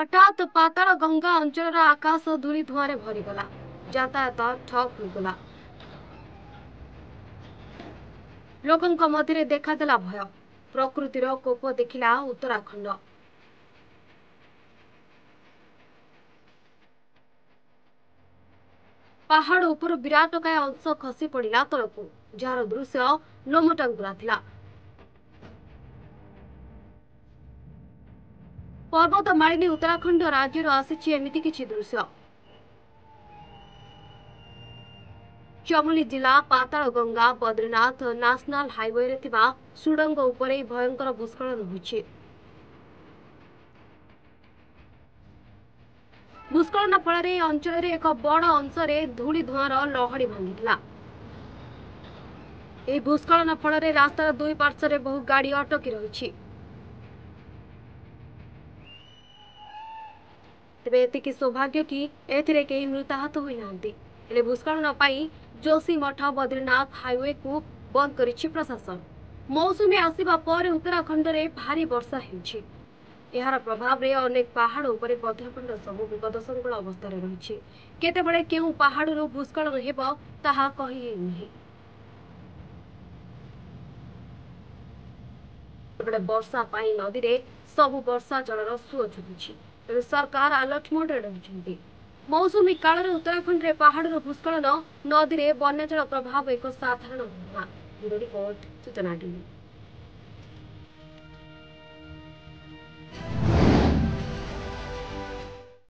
हठात पाताल गंगा अंचल आकाश धूली धुआं भरीगला। यातायात ठप होगला। लोकों मध्य देखादेला भय। प्रकृतिर कोप देखिला उत्तराखंड। पहाड़ उपर विराटकाय अंश खसी पड़ा तलकू, जार दृश्य लोम टांगुरा थिला। पर्वत मालिनी उत्तराखंड राज्य आसी एमती किछि दृश्य। चमोली जिला पाताल गंगा बद्रीनाथ नेशनल हाईवे रे थिबा सुडंग उपरे भयंकर भूस्खलन होइछि। भूस्खलन फल अंचल एक बड़ अंश धूली धुआं लहड़ी भांगी। भूस्खलन फल रास्तार दुई पार्श्व बहु गाड़ी अटकी रही। तेबे एतिकी सौभाग्य कि एथिरे केही मृताहत होई नांती। हेले भूस्खलन पाई जोशीमठ बद्रीनाथ हाईवे को बंद करिछि प्रशासन। मौसुमी आसिबा पर उत्तराखंड रे भारी वर्षा हेउछि। एहार प्रभाव रे अनेक पहाड़ उपरे पथरखंड सबु विपदसंकुल अवस्था रही। केतेबेले केउ पहाड़रू भूस्खलन हेब ताहा कहि नहीं। वर्षा पाई नदी रे सबु वर्षा जलर सुଅ छुटुछि। तेणु सरकार अलर्ट मोड रही। मौसुमी काल उत्तराखंड रे पहाड़रू भूस्खलन नदी रे वन्यजल प्रभाव एक साधारण घटना। रिपोर्ट सूचना टीवी।